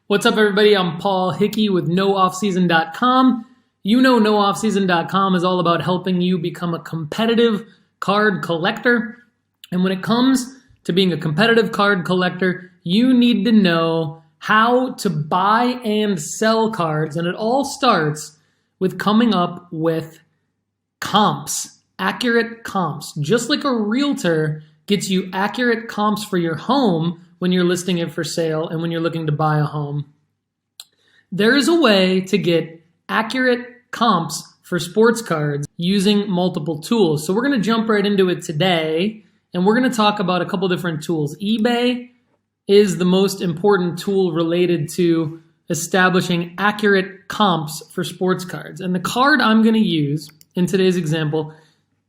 What's up, everybody? I'm Paul Hickey with NoOffSeason.com. You know NoOffSeason.com is all about helping you become a competitive card collector. And when it comes to being a competitive card collector, you need to know how to buy and sell cards. And it all starts with coming up with comps, accurate comps. Just like a realtor gets you accurate comps for your home when you're listing it for sale and when you're looking to buy a home, there is a way to get accurate comps for sports cards using multiple tools. So we're going to jump right into it today, and we're going to talk about a couple different tools. eBay is the most important tool related to establishing accurate comps for sports cards. And the card I'm going to use in today's example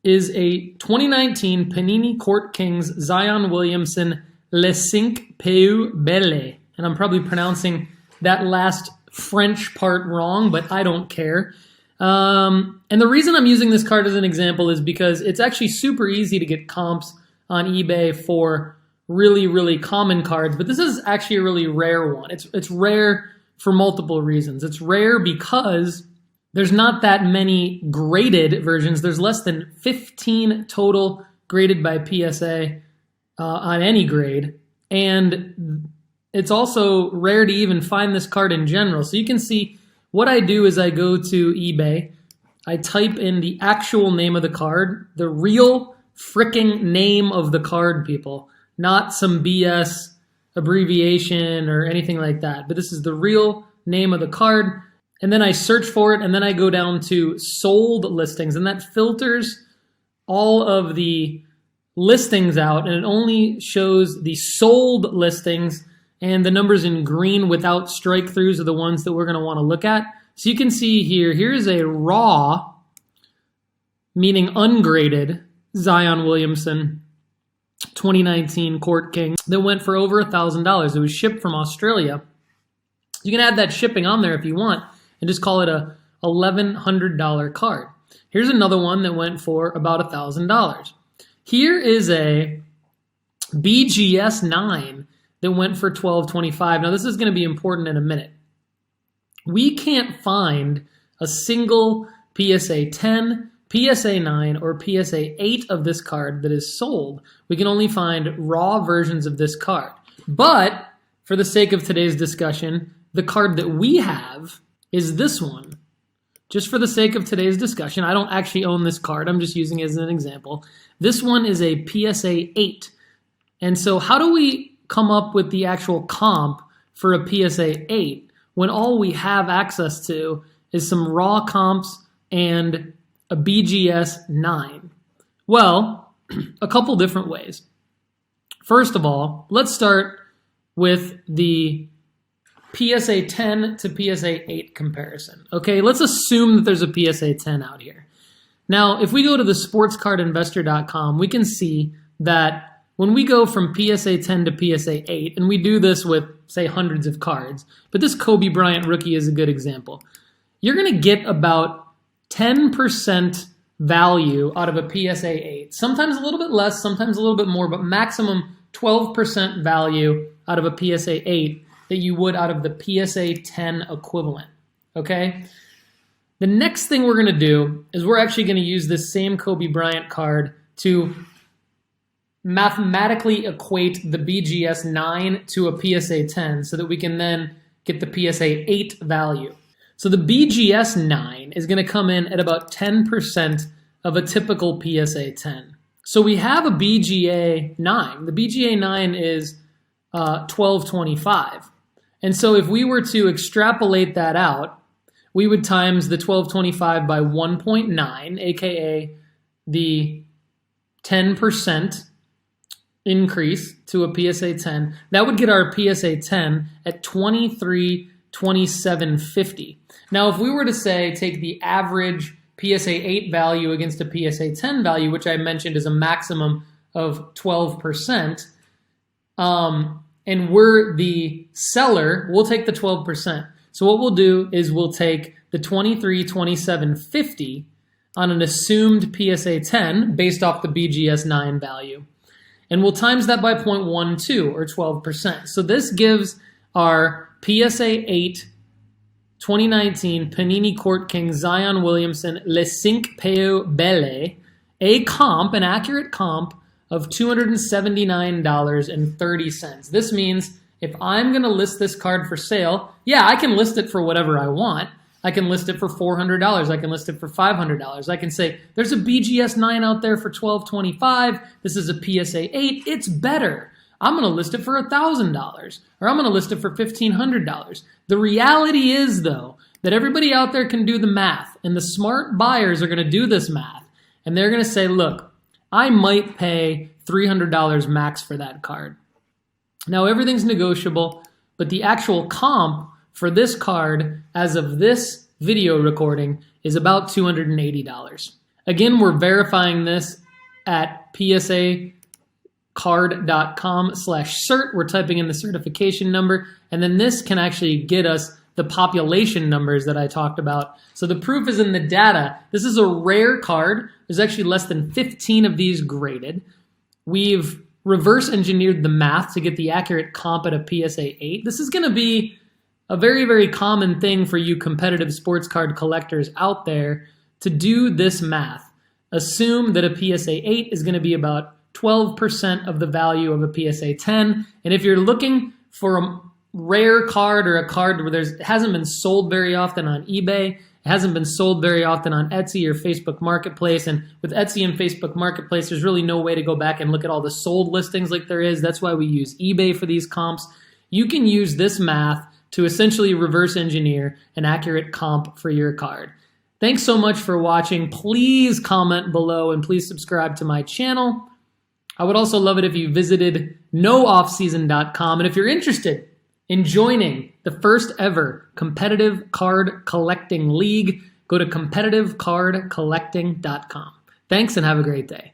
is a 2019 Panini Court Kings Zion Williamson Les Cinq Plus Belles. And I'm probably pronouncing that last French part wrong, but I don't care. And the reason I'm using this card as an example is because it's actually super easy to get comps on eBay for really, really common cards, but this is actually a really rare one. It's rare for multiple reasons. It's rare because there's not that many graded versions. There's less than 15 total graded by PSA on any grade. And it's also rare to even find this card in general. So you can see what I do is I go to eBay. I type in the actual name of the card, the real fricking name of the card, people. Not some BS abbreviation or anything like that. But this is the real name of the card. And then I search for it, and then I go down to sold listings, and that filters all of the listings out, and it only shows the sold listings, and the numbers in green without strike-throughs are the ones that we're going to want to look at. So you can see here, here's a raw, meaning ungraded, Zion Williamson 2019 Court King that went for over $1,000. It was shipped from Australia. You can add that shipping on there if you want and just call it a $1,100 card. Here's another one that went for about $1,000. Here is a BGS 9 that went for $1,225. Now this is going to be important in a minute. We can't find a single PSA 10, PSA 9, or PSA 8 of this card that is sold. We can only find raw versions of this card. But for the sake of today's discussion, the card that we have is this one. Just for the sake of today's discussion, I don't actually own this card. I'm just using it as an example. This one is a PSA 8. And so how do we come up with the actual comp for a PSA 8 when all we have access to is some raw comps and a BGS 9? Well, a couple different ways. First of all, let's start with the PSA 10 to PSA 8 comparison. Okay, let's assume that there's a PSA 10 out here. Now, if we go to the sportscardinvestor.com, we can see that when we go from PSA 10 to PSA 8, and we do this with, say, hundreds of cards, but this Kobe Bryant rookie is a good example, you're going to get about 10% value out of a PSA 8. Sometimes a little bit less, sometimes a little bit more, but maximum 12% value out of a PSA 8 that you would out of the PSA 10 equivalent, okay? The next thing we're going to do is we're actually going to use this same Kobe Bryant card to mathematically equate the BGS 9 to a PSA 10 so that we can then get the PSA 8 value. So the BGS 9 is going to come in at about 10% of a typical PSA 10. So we have a BGA 9. The BGA 9 is $1,225. And so if we were to extrapolate that out, we would times the $1,225 by 1.9, aka the 10% increase to a PSA 10. That would get our PSA 10 at $23,2750. Now, if we were to say take the average PSA 8 value against a PSA 10 value, which I mentioned is a maximum of 12%, and we're the seller, we'll take the 12%. So what we'll do is we'll take the $23,2750 on an assumed PSA 10 based off the BGS 9 value. And we'll times that by 0.12 or 12%. So this gives our PSA 8 2019 Panini Court King Zion Williamson Le 5 Peu Belle, an accurate comp of $279.30. This means if I'm going to list this card for sale, yeah, I can list it for whatever I want. I can list it for $400. I can list it for $500. I can say, there's a BGS 9 out there for $1,225. This is a PSA 8. It's better. I'm going to list it for $1,000, or I'm going to list it for $1,500. The reality is, though, that everybody out there can do the math, and the smart buyers are going to do this math, and they're going to say, look, I might pay $300 max for that card. Now, everything's negotiable, but the actual comp for this card, as of this video recording, is about $280. Again, we're verifying this at psacard.com/cert. We're typing in the certification number, and then this can actually get us the population numbers that I talked about. So the proof is in the data. This is a rare card. There's actually less than 15 of these graded. We've reverse engineered the math to get the accurate comp at a PSA 8. This is going to be a very, very common thing for you competitive sports card collectors out there to do this math. Assume that a PSA 8 is going to be about 12% of the value of a PSA 10. And if you're looking for a rare card or a card where it hasn't been sold very often on eBay, it hasn't been sold very often on Etsy or Facebook Marketplace, and with Etsy and Facebook Marketplace, there's really no way to go back and look at all the sold listings like there is. That's why we use eBay for these comps. You can use this math to essentially reverse engineer an accurate comp for your card. Thanks so much for watching. Please comment below and please subscribe to my channel. I would also love it if you visited nooffseason.com. And if you're interested in joining the first ever competitive card collecting league, go to competitivecardcollecting.com. Thanks and have a great day.